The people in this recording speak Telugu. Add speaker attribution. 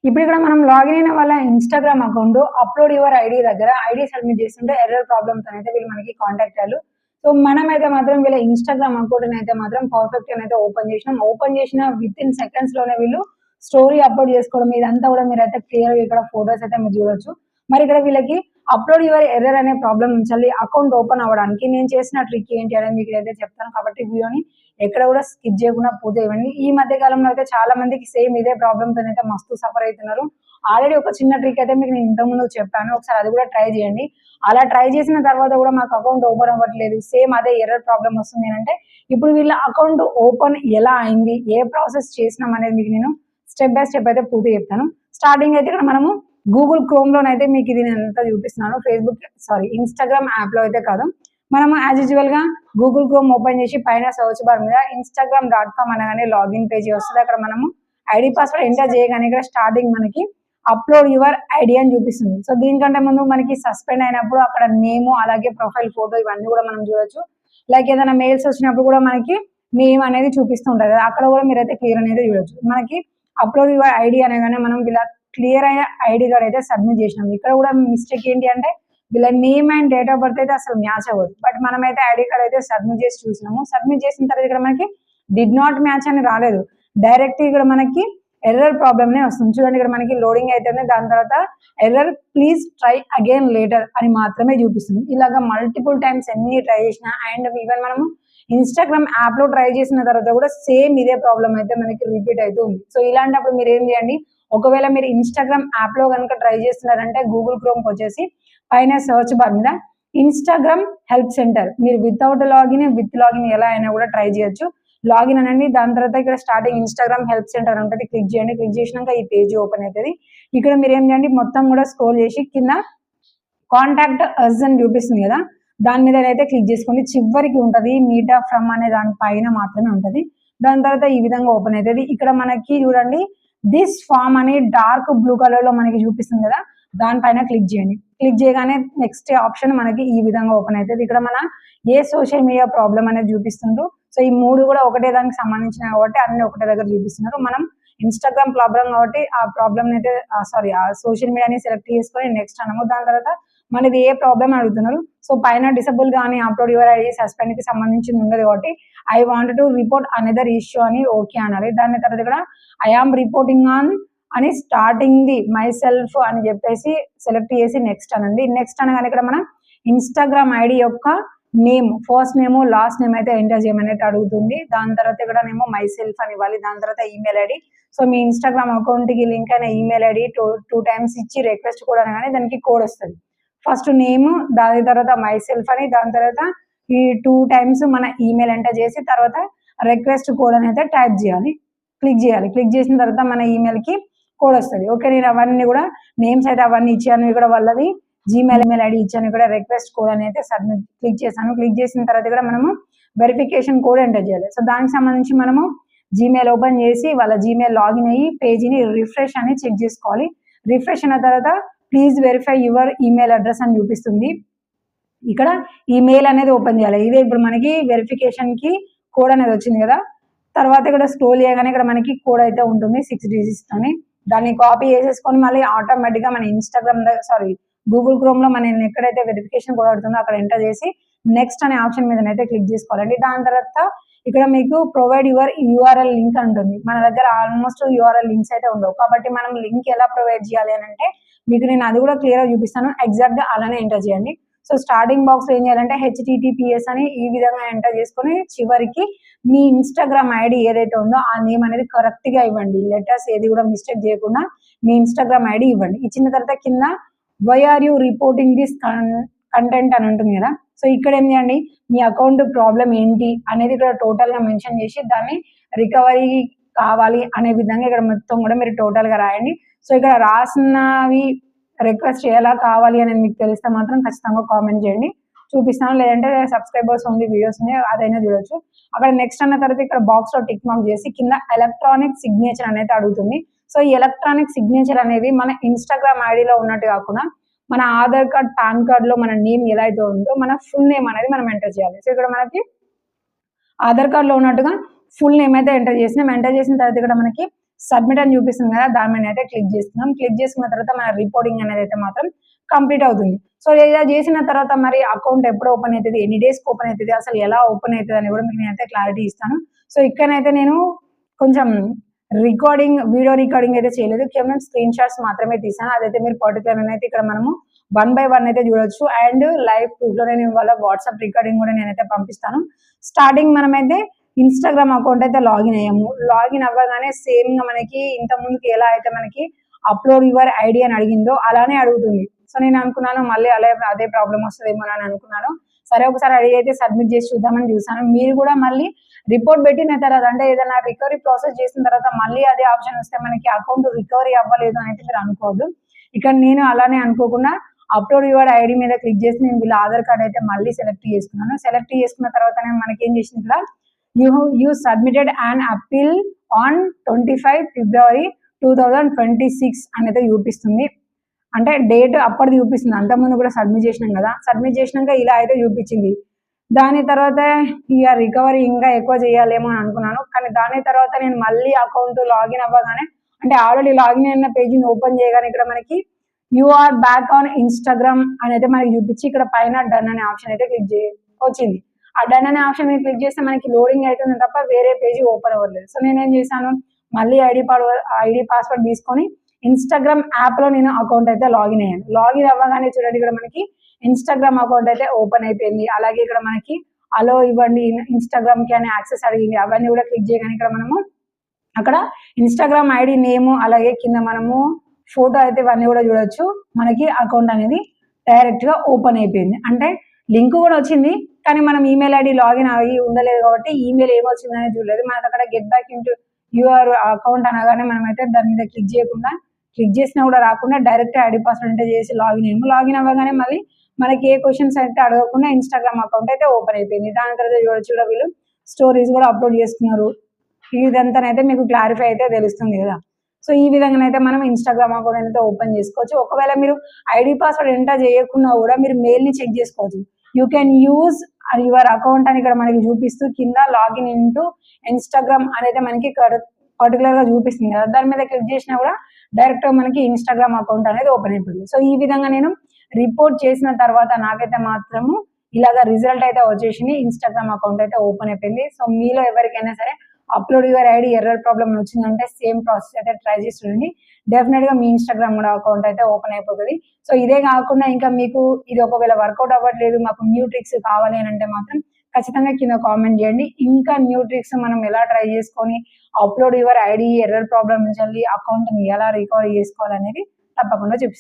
Speaker 1: ఇప్పుడు ఇక్కడ మనం లాగిన్ అయిన వాళ్ళ Instagram account upload your ID దగ్గర ఐడి సబ్మిట్ చేస్తుంటే ఎర్రర్ ప్రాబ్లమ్స్ అయితే వీళ్ళు మనకి కాంటాక్ట్ అయ్యారు. సో మనమైతే మాత్రం వీళ్ళ ఇన్స్టాగ్రామ్ అకౌంట్ అయితే మాత్రం పర్ఫెక్ట్ అయితే ఓపెన్ చేసిన విత్ ఇన్ సెకండ్స్ లోనే వీళ్ళు స్టోరీ అప్లోడ్ చేసుకోవడం ఇదంతా కూడా మీరైతే క్లియర్ ఇక్కడ ఫోటోస్ అయితే మీరు చూడొచ్చు. మరి ఇక్కడ వీళ్ళకి అప్లోడ్ యువర్ ఎర్రర్ అనే ప్రాబ్లం నుంచి అకౌంట్ ఓపెన్ అవ్వడానికి నేను చేసిన ట్రిక్ ఏంటి అనేది మీకు అయితే చెప్తాను. కాబట్టి వీడియోని ఎక్కడ కూడా స్కిప్ చేయకుండా పూర్తి ఇవ్వండి. ఈ మధ్య కాలంలో అయితే చాలా మందికి సేమ్ ఇదే ప్రాబ్లమ్ అయితే మస్తు సఫర్ అవుతున్నారు. ఆల్రెడీ ఒక చిన్న ట్రిక్ అయితే మీకు నేను ఇంతకుముందు చెప్పాను, ఒకసారి అది కూడా ట్రై చేయండి. అలా ట్రై చేసిన తర్వాత కూడా మాకు అకౌంట్ ఓపెన్ అవ్వట్లేదు, సేమ్ అదే ఎర్రర్ ప్రాబ్లం వస్తుంది అంటే ఇప్పుడు వీళ్ళ అకౌంట్ ఓపెన్ ఎలా అయింది, ఏ ప్రాసెస్ చేసినాం అనేది మీకు నేను స్టెప్ బై స్టెప్ అయితే పూర్తి చెప్తాను. స్టార్టింగ్ అయితే ఇక్కడ మనము గూగుల్ క్రోమ్ లోనైతే మీకు ఇది నేను అంతా చూపిస్తున్నాను. ఇన్స్టాగ్రామ్ యాప్ లో అయితే కాదు. మనము యాజ్ యూజువల్ గా గూగుల్ క్రోమ్ ఓపెన్ చేసి పైన సర్చ్ బార్ మీద instagram.com అనగానే లాగిన్ పేజీ వస్తుంది. అక్కడ మనము ఐడి పాస్వర్డ్ ఎంటర్ చేయగానే ఇక్కడ స్టార్టింగ్ మనకి అప్లోడ్ యువర్ ఐడి అని చూపిస్తుంది. సో దీనికంటే ముందు మనకి సస్పెండ్ అయినప్పుడు అక్కడ నేమ్ అలాగే ప్రొఫైల్ ఫోటో ఇవన్నీ కూడా మనం చూడొచ్చు. లైక్ ఏదైనా మెయిల్స్ వచ్చినప్పుడు కూడా మనకి నేమ్ అనేది చూపిస్తూ ఉంటుంది, అక్కడ కూడా మీరైతే క్లియర్ అనేది చూడొచ్చు. మనకి అప్లోడ్ యువర్ ఐడి అనగానే మనం ఇలా క్లియర్ అయిన ఐడి కార్డ్ అయితే సబ్మిట్ చేసినాం. ఇక్కడ కూడా మిస్టేక్ ఏంటి అంటే వీళ్ళ name and date of birth అయితే అసలు మ్యాచ్ అవ్వదు. బట్ మనమైతే ఐడి కార్డ్ అయితే సబ్మిట్ చేసి చూసినాము. సబ్మిట్ చేసిన తర్వాత ఇక్కడ మనకి డిడ్ నాట్ మ్యాచ్ అని రాలేదు, డైరెక్ట్ ఇక్కడ మనకి ఎర్రర్ ప్రాబ్లమ్ నే వస్తుంది. చూడండి ఇక్కడ మనకి లోడింగ్ అవుతుంది, దాని తర్వాత error please try again later అని మాత్రమే చూపిస్తుంది. ఇలాగా మల్టిపుల్ టైమ్స్ ఎన్ని ట్రై చేసినా అండ్ ఈవెన్ మనము ఇన్స్టాగ్రామ్ యాప్ లో ట్రై చేసిన తర్వాత కూడా సేమ్ ఇదే ప్రాబ్లం అయితే మనకి రిపీట్ అవుతూ ఉంది. సో ఇలాంటప్పుడు మీరు ఏం చేయండి, ఒకవేళ మీరు ఇన్స్టాగ్రామ్ యాప్ లో కనుక ట్రై చేస్తున్నారంటే గూగుల్ క్రోమ్ వచ్చేసి పైన సర్చ్ బార్ మీద ఇన్స్టాగ్రామ్ హెల్ప్ సెంటర్, మీరు వితౌట్ లాగిన్ విత్ లాగిన్ ఎలా అయినా కూడా ట్రై చేయొచ్చు. లాగిన్ అనండి, దాని తర్వాత ఇక్కడ స్టార్టింగ్ ఇన్స్టాగ్రామ్ హెల్ప్ సెంటర్ ఉంటుంది, క్లిక్ చేయండి. క్లిక్ చేసినాక ఈ పేజ్ ఓపెన్ అవుతుంది. ఇక్కడ మీరు ఏం చేయండి, మొత్తం కూడా స్క్రోల్ చేసి కింద కాంటాక్ట్ అస్ అని చూపిస్తుంది కదా, దాని మీద అయితే క్లిక్ చేసుకోండి. చివరికి ఉంటుంది మీటా ఫ్రమ్ అనే దాని పైన మాత్రమే ఉంటుంది. దాని తర్వాత ఈ విధంగా ఓపెన్ అవుతుంది. ఇక్కడ మనకి చూడండి దిస్ ఫామ్ అని డార్క్ బ్లూ కలర్ లో మనకి చూపిస్తుంది కదా, దానిపైన క్లిక్ చేయండి. క్లిక్ చేయగానే నెక్స్ట్ ఆప్షన్ మనకి ఈ విధంగా ఓపెన్ అవుతుంది. ఇక్కడ మన ఏ సోషల్ మీడియా ప్రాబ్లం అనేది చూపిస్తుండ్రు. సో ఈ మూడు కూడా ఒకటే దానికి సంబంధించిన కాబట్టి అన్ని ఒకటే దగ్గర చూపిస్తున్నారు. మనం ఇన్స్టాగ్రామ్ ప్రాబ్లం కాబట్టి ఆ ప్రాబ్లమ్ అయితే ఆ సోషల్ మీడియాని సెలెక్ట్ చేసుకొని నెక్స్ట్ అనము. దాని తర్వాత మనది ఏ ప్రాబ్లం అడుగుతున్నారు. సో పైన డిసబుల్ కానీ అప్లోడ్ యువర్ ఐడి సస్పెండ్ కి సంబంధించింది ఉండదు కాబట్టి I want to report another issue అని ఓకే అనాలి. దాని తర్వాత ఇక్కడ ఐ ఆమ్ రిపోర్టింగ్ ఆన్ అని స్టార్టింగ్ ది మై సెల్ఫ్ అని చెప్పేసి సెలెక్ట్ చేసి నెక్స్ట్ అనండి. నెక్స్ట్ అనగానే ఇక్కడ మనం ఇన్స్టాగ్రామ్ ఐడి యొక్క name, first name last name అయితే ఎంటర్ చేయమని అయితే అడుగుతుంది. దాని తర్వాత ఇక్కడ నేమో మై సెల్ఫ్ అని ఇవ్వాలి. దాని తర్వాత ఈమెయిల్ ఐడి, సో మీ ఇన్స్టాగ్రామ్ అకౌంట్ కి లింక్ అయిన ఈమెయిల్ ఐడి టూ టైమ్స్ ఇచ్చి రిక్వెస్ట్ కోడ్ అనగానే దానికి కోడ్ వస్తుంది. ఫస్ట్ నేమ్, దాని తర్వాత మై సెల్ఫ్ అని, దాని తర్వాత ఈ 2 టైమ్స్ మన ఈమెయిల్ ఎంటర్ చేసి తర్వాత రిక్వెస్ట్ కోడ్ అని అయితే టైప్ చేయాలి, క్లిక్ చేయాలి. క్లిక్ చేసిన తర్వాత మన ఈమెయిల్ కి కోడ్ వస్తుంది. ఓకే, నేను అవన్నీ కూడా నేమ్స్ అయితే అవన్నీ ఇచ్చాను. ఇక్కడ వాళ్ళది జీమెయిల్ ఈమెయిల్ ఐడి ఇచ్చాను. ఇక్కడ రిక్వెస్ట్ కోడ్ అని అయితే సబ్మిట్ క్లిక్ చేశాను. క్లిక్ చేసిన తర్వాత ఇక్కడ మనము వెరిఫికేషన్ కోడ్ ఎంటర్ చేయాలి. సో దానికి సంబంధించి మనము జీమెయిల్ ఓపెన్ చేసి వాళ్ళ జీమెయిల్ లాగిన్ అయ్యి పేజీని రిఫ్రెష్ అని చెక్ చేసుకోవాలి. రిఫ్రెష్ అయిన తర్వాత please verify your email address అని చూపిస్తుంది. ఇక్కడ ఈమెయిల్ అనేది ఓపెన్ చేయాలి. ఇదే ఇప్పుడు మనకి వెరిఫికేషన్ కి కోడ్ అనేది వచ్చింది కదా. తర్వాత ఇక్కడ స్క్రోల్ చేయగానే ఇక్కడ మనకి కోడ్ అయితే ఉంటుంది 6 digits తోని. దాన్ని కాపీ చేసేసుకొని మళ్ళీ ఆటోమేటిక్ గా మన ఇన్స్టాగ్రామ్ గూగుల్ క్రోమ్ లో మనం ఎక్కడైతే వెరిఫికేషన్ కోడ్ అవుతుందో అక్కడ ఎంటర్ చేసి నెక్స్ట్ అనే ఆప్షన్ మీద అయితే క్లిక్ చేసుకోవాలండి. దాని తర్వాత ఇక్కడ మీకు ప్రొవైడ్ యువర్ యూఆర్ఎల్ లింక్ ఉంటుంది. మన దగ్గర ఆల్మోస్ట్ యూఆర్ఎల్ లింక్స్ అయితే ఉండవు కాబట్టి మనం లింక్ ఎలా ప్రొవైడ్ చేయాలి అని అంటే మీకు నేను అది కూడా క్లియర్ గా చూపిస్తాను. ఎగ్జాక్ట్ గా అలానే ఎంటర్ చేయండి. సో స్టార్టింగ్ బాక్స్ లో ఏం చేయాలంటే https అని ఈ విధంగా ఎంటర్ చేసుకొని చివరికి మీ ఇన్స్టాగ్రామ్ ఐడి ఏదైతే ఉందో ఆ నేమ్ అనేది కరెక్ట్ గా ఇవ్వండి. లెటర్స్ ఏది కూడా మిస్టేక్ చేయకుండా మీ ఇన్స్టాగ్రామ్ ఐడి ఇవ్వండి. ఇచ్చిన తర్వాత కింద why are you reporting this content అని ఉంటుంది కదా. సో ఇక్కడ ఏం చేయండి, మీ అకౌంట్ ప్రాబ్లం ఏంటి అనేది ఇక్కడ టోటల్ గా మెన్షన్ చేసి దాన్ని రికవరీ కావాలి అనే విధంగా ఇక్కడ మొత్తం కూడా మీరు టోటల్ గా రాయండి. సో ఇక్కడ రాసినవి రిక్వెస్ట్ ఎలా కావాలి అనేది మీకు తెలిస్తే మాత్రం ఖచ్చితంగా కామెంట్ చేయండి, చూపిస్తాను. లేదంటే సబ్స్క్రైబర్స్ ఓన్లీ వీడియోస్ అదైనా చూడొచ్చు. అక్కడ నెక్స్ట్ అన్న తర్వాత ఇక్కడ బాక్స్ లో టిక్ మార్క్ చేసి కింద ఎలక్ట్రానిక్ సిగ్నేచర్ అనేది అడుగుతుంది. సో ఈ ఎలక్ట్రానిక్ సిగ్నేచర్ అనేది మన ఇన్స్టాగ్రామ్ ఐడిలో ఉన్నట్టు కాకుండా మన ఆధార్ కార్డ్, పాన్ కార్డ్ లో మన నేమ్ ఎలా అయితే ఉందో మన ఫుల్ నేమ్ అనేది మనం ఎంటర్ చేయాలి. సో ఇక్కడ మనకి ఆధార్ కార్డ్ లో ఉన్నట్టుగా ఫుల్ నేమ్ అయితే ఎంటర్ చేసిన తర్వాత ఇక్కడ మనకి సబ్మిట్ అని చూపిస్తుంది కదా, దాని మీద అయితే క్లిక్ చేస్తున్నాం. క్లిక్ చేసుకున్న తర్వాత మన రిపోర్టింగ్ అనేది అయితే మాత్రం కంప్లీట్ అవుతుంది. సో ఇలా చేసిన తర్వాత మరి అకౌంట్ ఎప్పుడు ఓపెన్ అవుతుంది, ఎన్ని డేస్కి ఓపెన్ అవుతుంది, అసలు ఎలా ఓపెన్ అవుతుంది అని కూడా మీకు నేనైతే క్లారిటీ ఇస్తాను. సో ఇక్కడనైతే నేను కొంచెం వీడియో రికార్డింగ్ అయితే చేయలేదు, కేవలం స్క్రీన్ షాట్స్ మాత్రమే తీసాను. అదైతే మీరు పర్టికులర్ అయితే ఇక్కడ మనము 1 by 1 అయితే చూడొచ్చు. అండ్ లైవ్ ప్రూఫ్ లో నేను ఇవాళ వాట్సాప్ రికార్డింగ్ కూడా నేనైతే పంపిస్తాను. స్టార్టింగ్ మనమైతే ఇన్స్టాగ్రామ్ అకౌంట్ అయితే లాగిన్ అయ్యాము. లాగిన్ అవ్వగానే సేమ్ గా మనకి ఇంత ముందుకి ఎలా అయితే మనకి అప్లోడ్ యువర్ ఐడి అని అడిగిందో అలానే అడుగుతుంది. సో నేను అనుకున్నాను మళ్ళీ అదే ప్రాబ్లం వస్తుందేమో అని అనుకున్నాను. సరే ఒకసారి ఐడి అయితే సబ్మిట్ చేసి చూద్దామని చూసాను. మీరు కూడా మళ్ళీ రిపోర్ట్ పెట్టిన తర్వాత అంటే ఏదైనా రికవరీ ప్రాసెస్ చేసిన తర్వాత మళ్ళీ అదే ఆప్షన్ వస్తే మనకి అకౌంట్ రికవరీ అవ్వలేదు అని అయితే మీరు అనుకోవద్దు. ఇక్కడ నేను అలానే అనుకోకుండా అప్లోడ్ యువర్ ఐడి మీద క్లిక్ చేసి నేను వీళ్ళ ఆధార్ కార్డ్ అయితే మళ్ళీ సెలెక్ట్ చేసుకున్నాను. సెలెక్ట్ చేసుకున్న తర్వాత మనకి ఏం చేసింది ఇక్కడ, you submitted and appeal on 25 February 2026 అనేది చూపిస్తుంది. అంటే డేట్ అప్పటిది చూపిస్తుంది. అంతకుముందు కూడా సబ్మిట్ చేసినాం కదా, సబ్మిట్ చేసినాక ఇలా అయితే చూపించింది. దాని తర్వాత ఇక రికవరీ ఇంకా ఎక్కువ చేయాలేమో అని అనుకున్నాను. కానీ దాని తర్వాత నేను మళ్ళీ అకౌంట్ లాగిన్ అవ్వగానే అంటే ఆల్రెడీ లాగిన్ అయిన పేజీని ఓపెన్ చేయగానే ఇక్కడ మనకి you are back on Instagram అనేది మనకి చూపించి ఇక్కడ పైన డన్ అనే ఆప్షన్ అయితే వచ్చింది. ఆ డన్ అనే ఆప్షన్ మీద క్లిక్ చేస్తే మనకి లోడింగ్ అవుతుంది తప్ప వేరే పేజీ ఓపెన్ అవ్వలేదు. సో నేనేం చేశాను, మళ్ళీ ఐడి పాస్వర్డ్ తీసుకొని ఇన్స్టాగ్రామ్ యాప్ లో నేను అకౌంట్ అయితే లాగిన్ అయ్యాను. లాగిన్ అవ్వగానే చూడండి ఇక్కడ మనకి ఇన్స్టాగ్రామ్ అకౌంట్ అయితే ఓపెన్ అయిపోయింది. అలాగే ఇక్కడ మనకి అలో ఇవ్వండి ఇన్స్టాగ్రామ్ కి అని యాక్సెస్ అడిగింది. అవన్నీ కూడా క్లిక్ చేయగానే ఇక్కడ మనము అక్కడ ఇన్స్టాగ్రామ్ ఐడి నేమ్ అలాగే కింద మనము ఫోటో అయితే ఇవన్నీ కూడా చూడొచ్చు. మనకి అకౌంట్ అనేది డైరెక్ట్ గా ఓపెన్ అయిపోయింది. అంటే లింక్ కూడా వచ్చింది కానీ మనం ఈమెయిల్ ఐడి లాగిన్ అయ్యి ఉండలేదు కాబట్టి ఈమెయిల్ ఏమొచ్చింది అనేది చూడలేదు. మనకి అక్కడ get back into your account అనగానే మనం అయితే దాని మీద క్లిక్ చేయకుండా, క్లిక్ చేసినా కూడా రాకుండా డైరెక్ట్ ఐడి పాస్వర్డ్ అంటే చేసి లాగిన్ అయ్యాము. లాగిన్ అవ్వగానే మళ్ళీ మనకి ఏ క్వశ్చన్స్ అయితే అడగకుండా ఇన్స్టాగ్రామ్ అకౌంట్ అయితే ఓపెన్ అయిపోయింది. దాని తర్వాత చూడొచ్చు కూడా వీళ్ళు స్టోరీస్ కూడా అప్లోడ్ చేస్తున్నారు. ఇదంతానైతే మీకు క్లారిఫై అయితే తెలుస్తుంది కదా. సో ఈ విధంగా అయితే మనం ఇన్స్టాగ్రామ్ అకౌంట్ అయితే ఓపెన్ చేసుకోవచ్చు. ఒకవేళ మీరు ఐడి పాస్వర్డ్ ఎంటర్ చేయకుండా కూడా మీరు మెయిల్ ని చెక్ చేసుకోవచ్చు. You can use your account అని ఇక్కడ మనకి చూపిస్తూ కింద లాగిన్ ఇంటూ ఇన్స్టాగ్రామ్ అనేది మనకి పర్టికులర్ గా చూపిస్తుంది కదా, దాని మీద క్లిక్ చేసినా కూడా డైరెక్ట్ గా మనకి ఇన్స్టాగ్రామ్ అకౌంట్ అనేది ఓపెన్ అయిపోతుంది. సో ఈ విధంగా నేను రిపోర్ట్ చేసిన తర్వాత నాకైతే మాత్రము ఇలాగా రిజల్ట్ అయితే వచ్చేసింది, ఇన్స్టాగ్రామ్ అకౌంట్ అయితే ఓపెన్ అయిపోయింది. సో మీలో ఎవరికైనా సరే upload your ID error problem వచ్చిందంటే సేమ్ ప్రాసెస్ అయితే ట్రై చేసి చూడండి. డెఫినెట్ గా మీ ఇన్స్టాగ్రామ్ కూడా అకౌంట్ అయితే ఓపెన్ అయిపోతుంది. సో ఇదే కాకుండా ఇంకా మీకు ఇది ఒకవేళ వర్కౌట్ అవ్వట్లేదు, మాకు న్యూ ట్రిక్స్ కావాలి అని అంటే మాత్రం ఖచ్చితంగా కింద కామెంట్ చేయండి. ఇంకా న్యూ ట్రిక్స్ మనం ఎలా ట్రై చేసుకొని upload your ID error problem నుంచి అకౌంట్ ని ఎలా రికవరీ చేసుకోవాలనేది తప్పకుండా చూపిస్తాను.